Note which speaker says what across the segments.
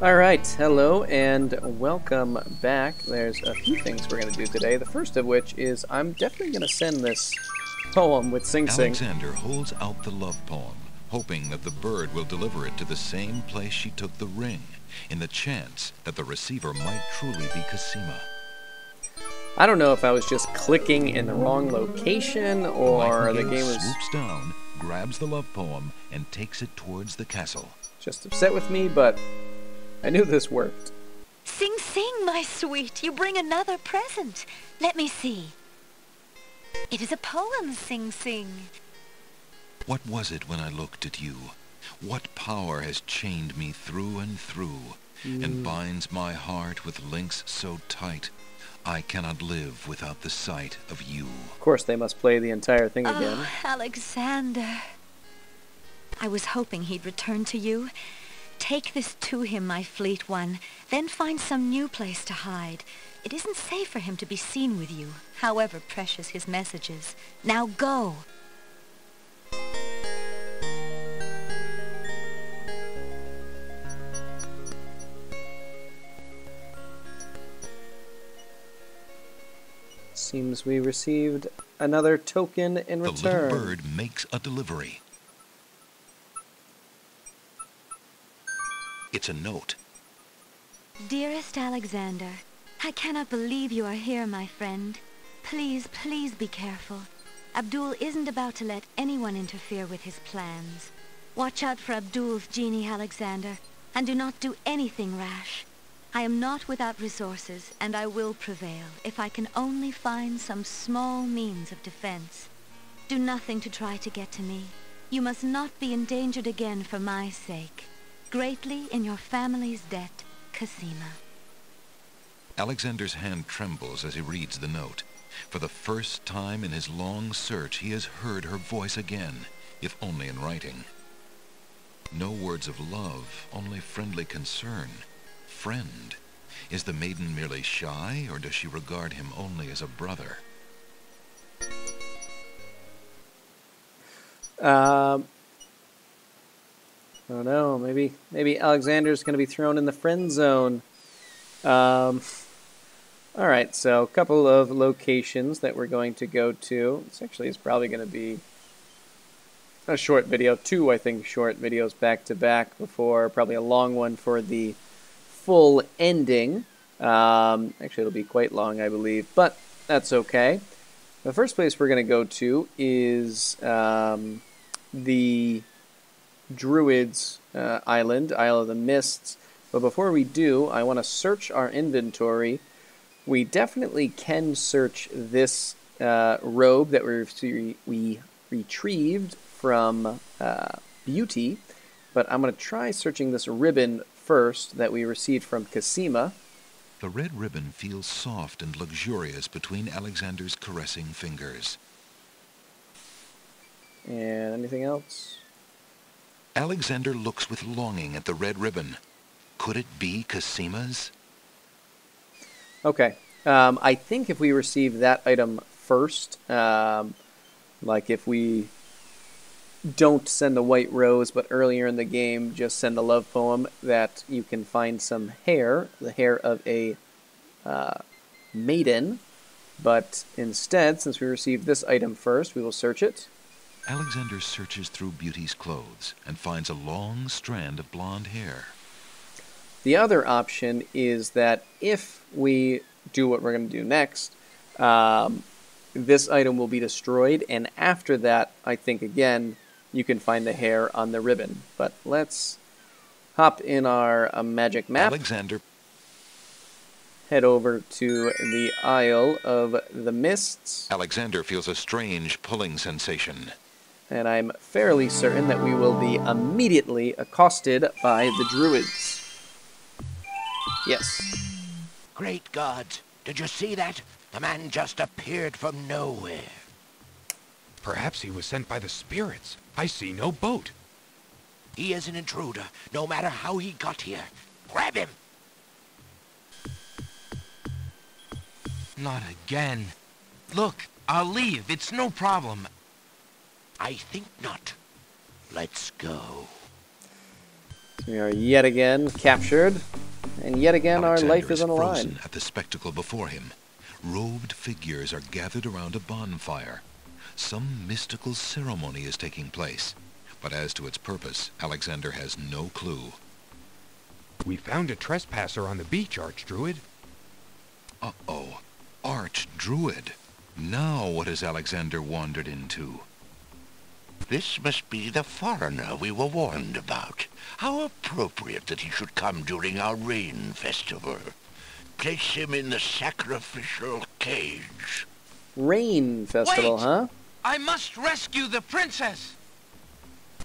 Speaker 1: Alright, hello and welcome back. There's a few things we're going to do today. The first of which is I'm definitely going to send this poem with Sing Sing.
Speaker 2: Alexander holds out the love poem, hoping that the bird will deliver it to the same place she took the ring, in the chance that the receiver might truly be Cosima.
Speaker 1: I don't know if I was just clicking in the wrong location or the game was
Speaker 2: swoops down, grabs the love poem, and takes it towards the castle.
Speaker 1: just upset with me, but I knew this worked.
Speaker 3: Sing, sing, my sweet. You bring another present. Let me see. It is a poem, Sing, sing.
Speaker 2: What was it when I looked at you? What power has chained me through and through, and binds my heart with links so tight, I cannot live without the sight of you.
Speaker 1: Of course, they must play the entire thing again.
Speaker 3: Oh, Alexander. I was hoping he'd return to you. Take this to him, my fleet one, then find some new place to hide. It isn't safe for him to be seen with you, however precious his messages. Now go.
Speaker 1: Seems we received another token in return.
Speaker 2: The little bird makes a delivery. It's a note.
Speaker 3: Dearest Alexander, I cannot believe you are here, my friend. Please, please be careful. Abdul isn't about to let anyone interfere with his plans. Watch out for Abdul's genie, Alexander, and do not do anything rash. I am not without resources, and I will prevail if I can only find some small means of defense. Do nothing to try to get to me. You must not be endangered again for my sake. Greatly in your family's debt, Cosima.
Speaker 2: Alexander's hand trembles as he reads the note. For the first time in his long search, he has heard her voice again, if only in writing. No words of love, only friendly concern. Friend. Is the maiden merely shy, or does she regard him only as a brother?
Speaker 1: I don't know. Maybe Alexander's going to be thrown in the friend zone. All right, so a couple of locations that we're going to go to. This actually is probably going to be a short video. Two, I think, short videos back to back before probably a long one for the full ending. Actually, it'll be quite long, I believe, but that's okay. The first place we're going to go to is the Druids island, Isle of the Mists. But before we do, I want to search our inventory. We definitely can search this robe that we retrieved from Beauty, but I'm going to try searching this ribbon first that we received from Cosima.
Speaker 2: The red ribbon feels soft and luxurious between Alexander's caressing fingers.
Speaker 1: And anything else?
Speaker 2: Alexander looks with longing at the red ribbon. Could it be Cosima's?
Speaker 1: Okay. I think if we receive that item first, like if we don't send the white rose, but earlier in the game just send the love poem, that you can find some hair, the hair of a maiden. But instead, since we received this item first, we will search it.
Speaker 2: Alexander searches through Beauty's clothes and finds a long strand of blonde hair.
Speaker 1: The other option is that if we do what we're going to do next, this item will be destroyed, and after that, I think, again, you can find the hair on the ribbon. But let's hop in our magic map.
Speaker 2: Alexander
Speaker 1: Head over to the Isle of the Mists.
Speaker 2: Alexander feels a strange pulling sensation.
Speaker 1: And I'm fairly certain that we will be immediately accosted by the Druids. Yes.
Speaker 4: Great gods, did you see that? The man just appeared from nowhere.
Speaker 5: Perhaps he was sent by the spirits. I see no boat.
Speaker 4: He is an intruder, no matter how he got here. Grab him!
Speaker 5: Not again. Look, I'll leave. It's no problem.
Speaker 4: I think not. Let's go.
Speaker 1: We are yet again captured, and yet again our life is on the line.
Speaker 2: Frozen at the spectacle before him. Robed figures are gathered around a bonfire. Some mystical ceremony is taking place, but as to its purpose, Alexander has no clue.
Speaker 5: We found a trespasser on the beach, Archdruid.
Speaker 2: Uh-oh. Archdruid. Now what has Alexander wandered into?
Speaker 4: This must be the foreigner we were warned about. How appropriate that he should come during our rain festival. Place him in the sacrificial cage.
Speaker 1: Rain festival,
Speaker 6: Wait!
Speaker 1: huh?
Speaker 6: I must rescue the princess!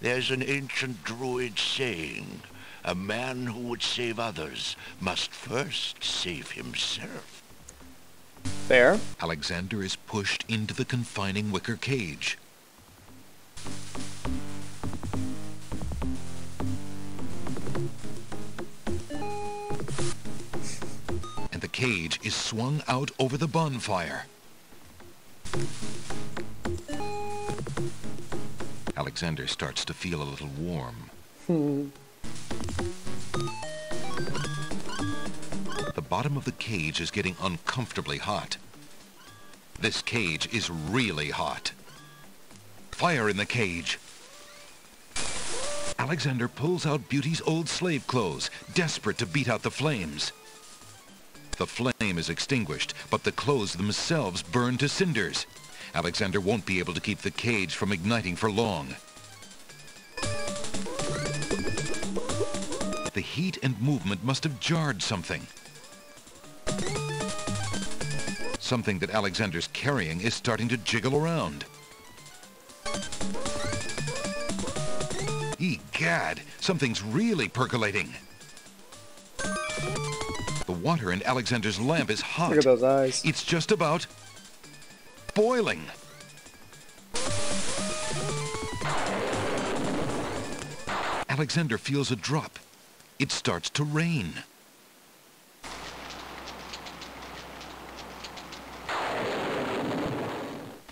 Speaker 4: There's an ancient Druid saying, a man who would save others must first save himself.
Speaker 1: Fair.
Speaker 2: Alexander is pushed into the confining wicker cage. And the cage is swung out over the bonfire. Alexander starts to feel a little warm. The bottom of the cage is getting uncomfortably hot. This cage is really hot. Fire in the cage. Alexander pulls out Beauty's old slave clothes, desperate to beat out the flames. The flame is extinguished, but the clothes themselves burn to cinders. Alexander won't be able to keep the cage from igniting for long. The heat and movement must have jarred something. Something that Alexander's carrying is starting to jiggle around. Egad, something's really percolating. The water in Alexander's lamp is hot.
Speaker 1: Look at those eyes.
Speaker 2: It's just about boiling. Alexander feels a drop. It starts to rain.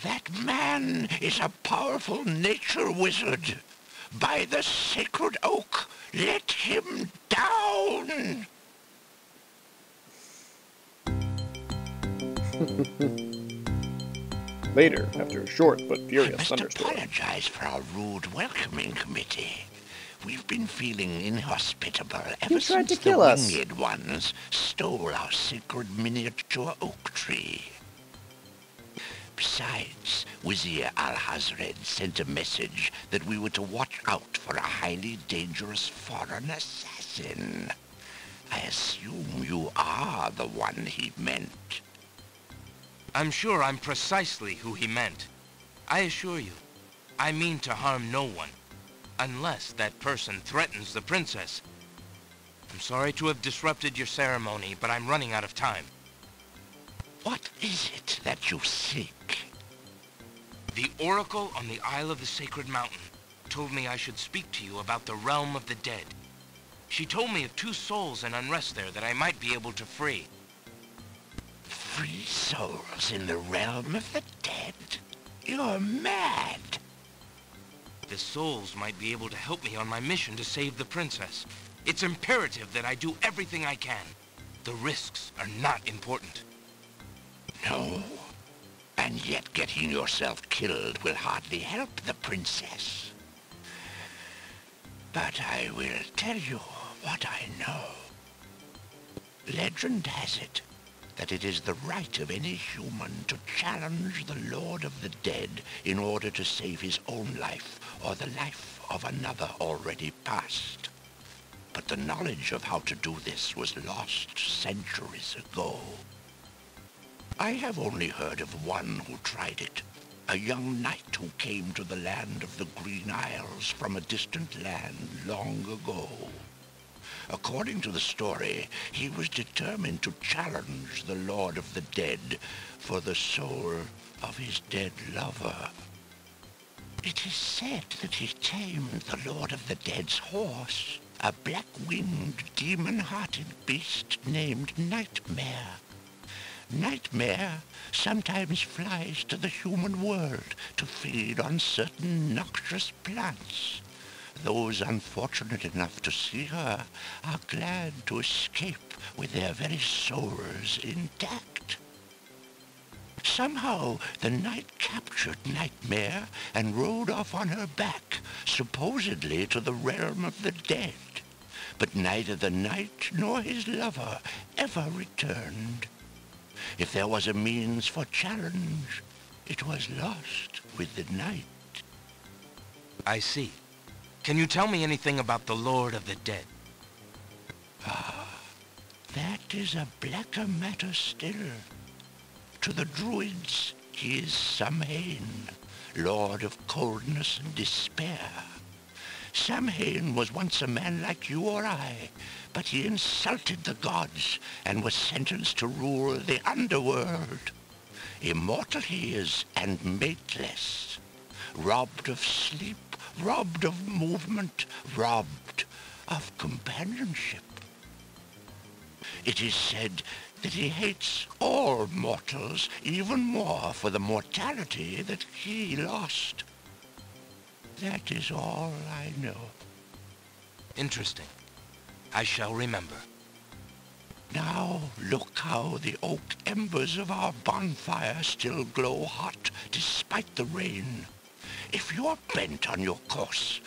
Speaker 4: That man is a powerful nature wizard. By the sacred oak, let him down!
Speaker 1: Later, after a short but
Speaker 4: I
Speaker 1: furious
Speaker 4: must
Speaker 1: thunderstorm.
Speaker 4: apologize for our rude welcoming committee. We've been feeling inhospitable ever
Speaker 1: tried
Speaker 4: since
Speaker 1: to kill
Speaker 4: the
Speaker 1: us.
Speaker 4: winged ones stole our sacred miniature oak tree. Besides, Wazir Al-Hazred sent a message that we were to watch out for a highly dangerous foreign assassin. I assume you are the one he meant.
Speaker 6: I'm sure I'm precisely who he meant. I assure you, I mean to harm no one, unless that person threatens the princess. I'm sorry to have disrupted your ceremony, but I'm running out of time.
Speaker 4: What is it that you seek?
Speaker 6: The Oracle on the Isle of the Sacred Mountain told me I should speak to you about the realm of the dead. She told me of 2 souls in unrest there that I might be able to free.
Speaker 4: Free souls in the realm of the dead? You're mad.
Speaker 6: The souls might be able to help me on my mission to save the princess. It's imperative that I do everything I can. The risks are not important.
Speaker 4: No. And yet getting yourself killed will hardly help the princess. But I will tell you what I know. Legend has it that it is the right of any human to challenge the Lord of the Dead in order to save his own life or the life of another already past. But the knowledge of how to do this was lost centuries ago. I have only heard of one who tried it, a young knight who came to the land of the Green Isles from a distant land long ago. According to the story, he was determined to challenge the Lord of the Dead for the soul of his dead lover. It is said that he tamed the Lord of the Dead's horse, a black-winged, demon-hearted beast named Nightmare. Nightmare sometimes flies to the human world to feed on certain noxious plants. those unfortunate enough to see her are glad to escape with their very souls intact. Somehow the knight captured Nightmare and rode off on her back, supposedly to the realm of the dead. But neither the knight nor his lover ever returned. If there was a means for challenge, it was lost with the knight.
Speaker 6: I see. Can you tell me anything about the Lord of the Dead?
Speaker 4: That is a blacker matter still. To the Druids, he is Samhain, lord of coldness and despair. Samhain was once a man like you or I, but he insulted the gods and was sentenced to rule the underworld. Immortal he is and mateless, robbed of sleep, robbed of movement, robbed of companionship. It is said that he hates all mortals even more for the mortality that he lost. That is all I know.
Speaker 6: Interesting. I shall remember.
Speaker 4: Now look how the oak embers of our bonfire still glow hot despite the rain. If you're bent on your course,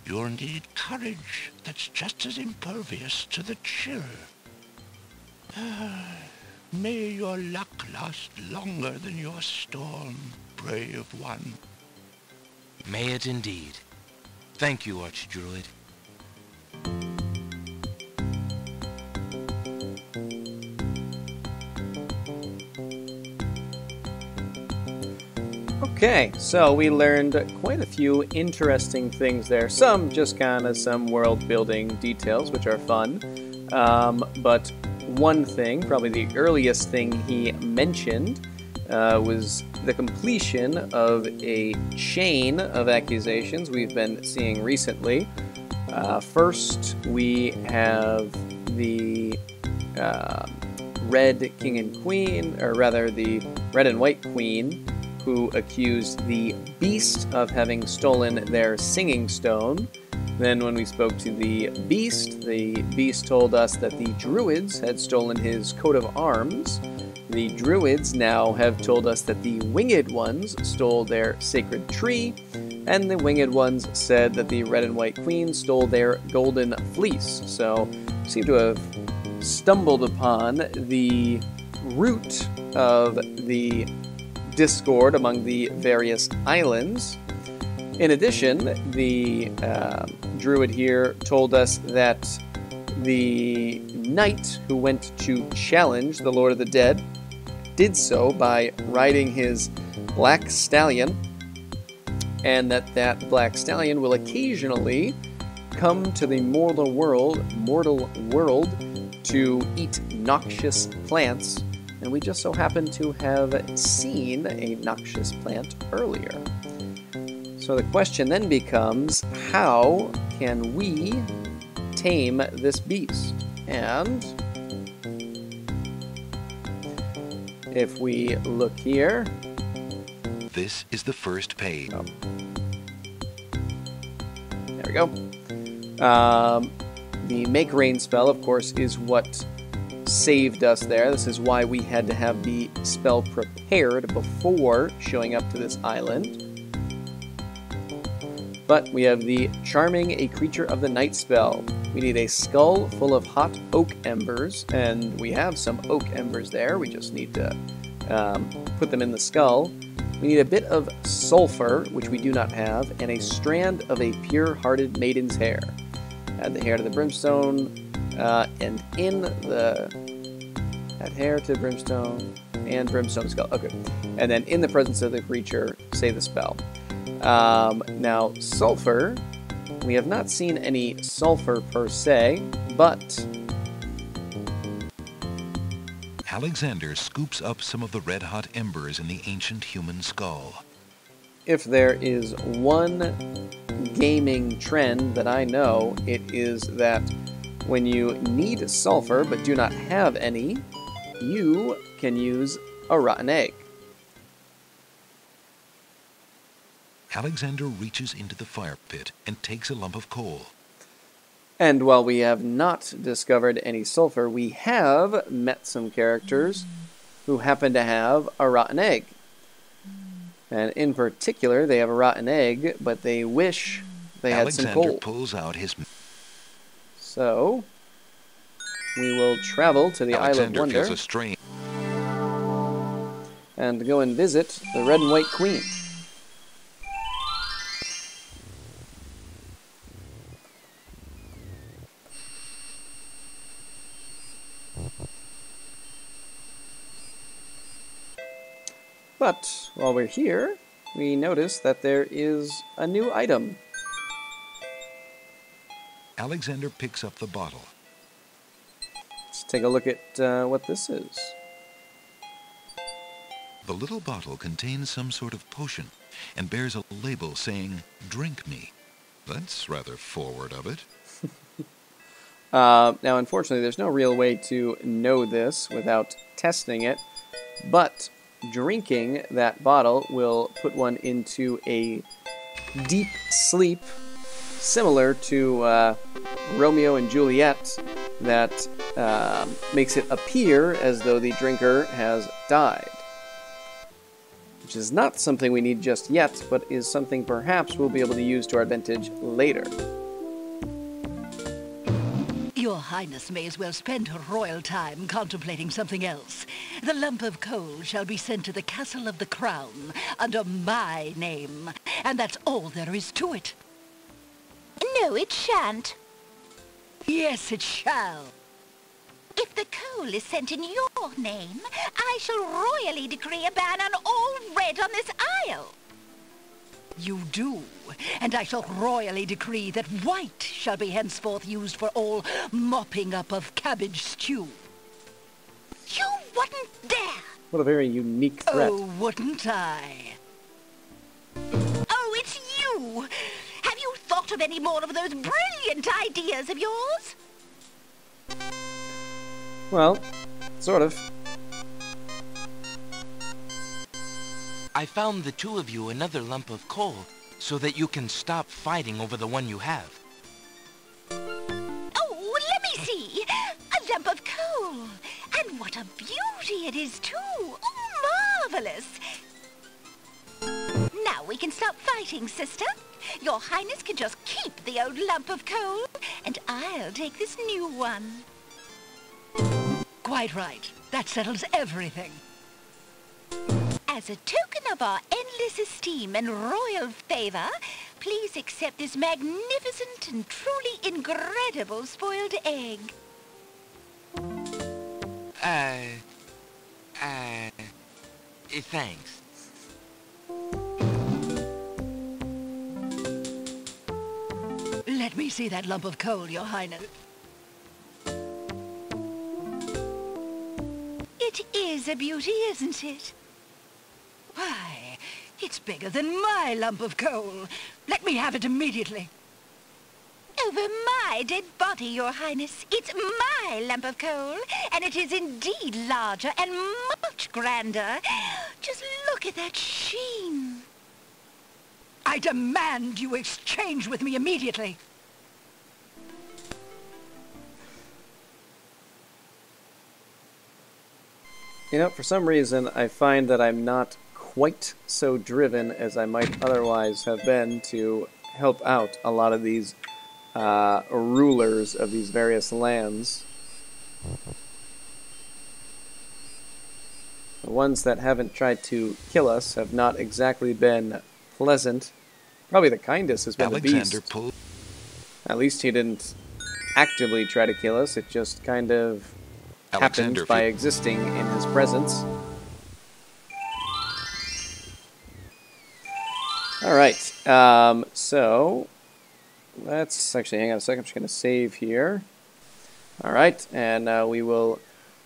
Speaker 4: you'll need courage that's just as impervious to the chill. May your luck last longer than your storm, brave one.
Speaker 6: May it indeed. Thank you, Archdruid.
Speaker 1: Okay, so we learned quite a few interesting things there. Some just kind of some world-building details, which are fun. But one thing, probably the earliest thing he mentioned, was the completion of a chain of accusations we've been seeing recently. First, we have the Red King and Queen, or rather the Red and White Queen, who accused the Beast of having stolen their singing stone. Then when we spoke to the Beast told us that the Druids had stolen his coat of arms. The Druids now have told us that the Winged Ones stole their sacred tree, and the Winged Ones said that the Red and White Queen stole their golden fleece. So, seem to have stumbled upon the root of the discord among the various islands. In addition, the Druid here told us that the knight who went to challenge the Lord of the Dead did so by riding his black stallion, and that black stallion will occasionally come to the mortal world to eat noxious plants, and we just so happen to have seen a noxious plant earlier. So the question then becomes, how can we tame this beast? And if we look here...
Speaker 2: This is the first page.
Speaker 1: Oh. There we go. The Make Rain spell, of course, is what saved us there. This is why we had to have the spell prepared before showing up to this island. But we have the Charming a Creature of the Night spell. We need a skull full of hot oak embers, and we have some oak embers there. We just need to put them in the skull. We need a bit of sulfur, which we do not have, and a strand of a pure-hearted maiden's hair. Add the hair to the brimstone, and in add hair to brimstone, and brimstone skull. Okay. And then in the presence of the creature, say the spell. Now, sulfur, we have not seen any sulfur per se, but...
Speaker 2: Alexander scoops up some of the red-hot embers in the ancient human skull.
Speaker 1: If there is one gaming trend that I know, it is that when you need sulfur but do not have any, you can use a rotten egg.
Speaker 2: Alexander reaches into the fire pit and takes a lump of coal.
Speaker 1: And while we have not discovered any sulfur, we have met some characters who happen to have a rotten egg. And in particular, they have a rotten egg, but they wish they had some coal.
Speaker 2: Alexander pulls out his...
Speaker 1: So, we will travel to the Isle of
Speaker 2: Alexander
Speaker 1: Wonder
Speaker 2: feels a strain.
Speaker 1: and go and visit the Red and White Queen. But while we're here, we notice that there is a new item.
Speaker 2: Alexander picks up the bottle.
Speaker 1: Let's take a look at what this is.
Speaker 2: The little bottle contains some sort of potion and bears a label saying, "Drink me." That's rather forward of it.
Speaker 1: Now, unfortunately, there's no real way to know this without testing it, but drinking that bottle will put one into a deep sleep similar to Romeo and Juliet that makes it appear as though the drinker has died. Which is not something we need just yet, but is something perhaps we'll be able to use to our advantage later.
Speaker 7: Your Highness may as well spend her royal time contemplating something else. The lump of coal shall be sent to the Castle of the Crown under my name, and that's all there is to it.
Speaker 8: No, it shan't.
Speaker 7: Yes, it shall.
Speaker 8: If the coal is sent in your name, I shall royally decree a ban on all red on this isle.
Speaker 7: You do, and I shall royally decree that white shall be henceforth used for all mopping up of cabbage stew.
Speaker 8: You wouldn't dare!
Speaker 1: What a very unique threat.
Speaker 7: Oh, wouldn't I?
Speaker 8: Oh, it's you! Have you thought of any more of those brilliant ideas of yours?
Speaker 1: Well, sort of.
Speaker 6: I found the two of you another lump of coal so that you can stop fighting over the one you have.
Speaker 8: Oh, let me see! A lump of coal! And what a beauty it is, too! Oh, marvelous! Now we can stop fighting, sister. Your Highness can just keep the old lump of coal, and I'll take this new one.
Speaker 7: Quite right. That settles everything.
Speaker 8: As a token of our endless esteem and royal favor, please accept this magnificent and truly incredible spoiled egg.
Speaker 6: Thanks.
Speaker 7: Let me see that lump of coal, Your Highness.
Speaker 8: It is a beauty, isn't it?
Speaker 7: Why, it's bigger than my lump of coal. Let me have it immediately.
Speaker 8: Over my dead body, Your Highness. It's my lump of coal, and it is indeed larger and much grander. Just look at that sheen.
Speaker 7: I demand you exchange with me immediately.
Speaker 1: You know, for some reason, I find that I'm not quite so driven as I might otherwise have been to help out a lot of these rulers of these various lands. The ones that haven't tried to kill us have not exactly been pleasant. Probably the kindest has been
Speaker 2: Alexander
Speaker 1: the beast. At least he didn't actively try to kill us. It just kind of happened by existing in his presence. Alright, so let's actually hang on a second. I'm just going to save here. Alright, and we will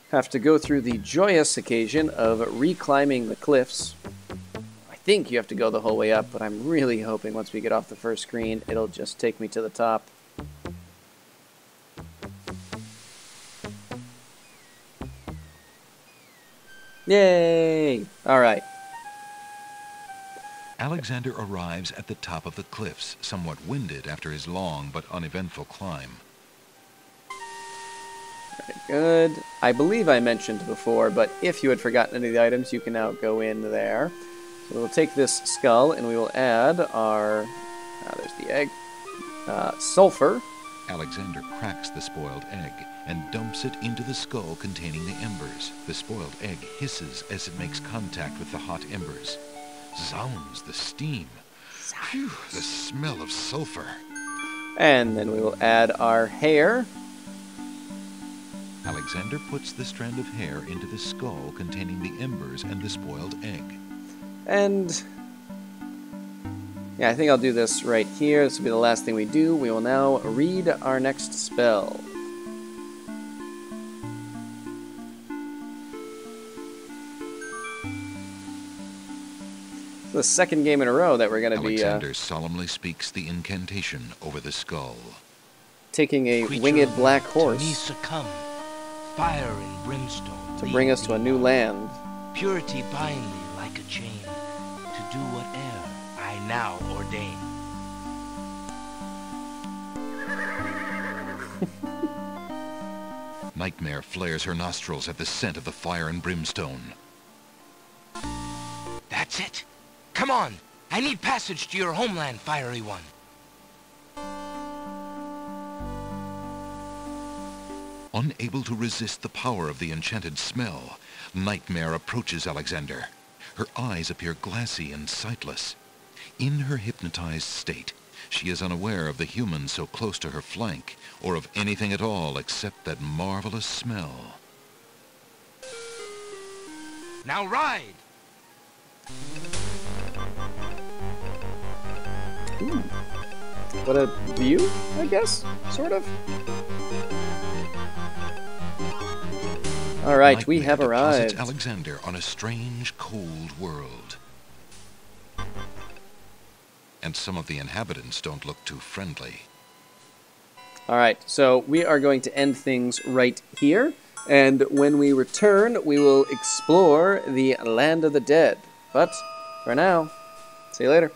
Speaker 1: have to go through the joyous occasion of reclimbing the cliffs. I think you have to go the whole way up, but I'm really hoping once we get off the first screen, it'll just take me to the top. Yay! Alright.
Speaker 2: Alexander arrives at the top of the cliffs, somewhat winded after his long but uneventful climb.
Speaker 1: Very good. I believe I mentioned before, but if you had forgotten any of the items, you can now go in there. So we'll take this skull and we will add our... there's the egg. Sulfur.
Speaker 2: Alexander cracks the spoiled egg and dumps it into the skull containing the embers. The spoiled egg hisses as it makes contact with the hot embers. Zounds, the steam. Phew, the smell of sulfur.
Speaker 1: And then we will add our hair.
Speaker 2: Alexander puts the strand of hair into the skull containing the embers and the spoiled egg.
Speaker 1: And... yeah, I think I'll do this right here. This will be the last thing we do. We will now read our next spell. The second game in a row that we're going to be
Speaker 2: Alexander solemnly speaks the incantation over the skull.
Speaker 1: taking a
Speaker 6: Creature
Speaker 1: winged black
Speaker 6: to me
Speaker 1: horse
Speaker 6: succumb, fire and brimstone
Speaker 1: to bring us to a new land.
Speaker 6: Purity bind thee like a chain, to do whate'er I now ordain.
Speaker 2: Nightmare flares her nostrils at the scent of the fire and brimstone.
Speaker 6: That's it. Come on. I need passage to your homeland, fiery one.
Speaker 2: Unable to resist the power of the enchanted smell, Nightmare approaches Alexander. Her eyes appear glassy and sightless. In her hypnotized state, she is unaware of the humans so close to her flank, or of anything at all except that marvelous smell.
Speaker 6: Now ride!
Speaker 1: Ooh. What a view, I guess? Sort of. Alright, we have
Speaker 2: deposits
Speaker 1: arrived.
Speaker 2: Alexander on a strange, cold world. And some of the inhabitants don't look too friendly.
Speaker 1: Alright, so we are going to end things right here. And when we return, we will explore the Land of the Dead. But, for now, see you later.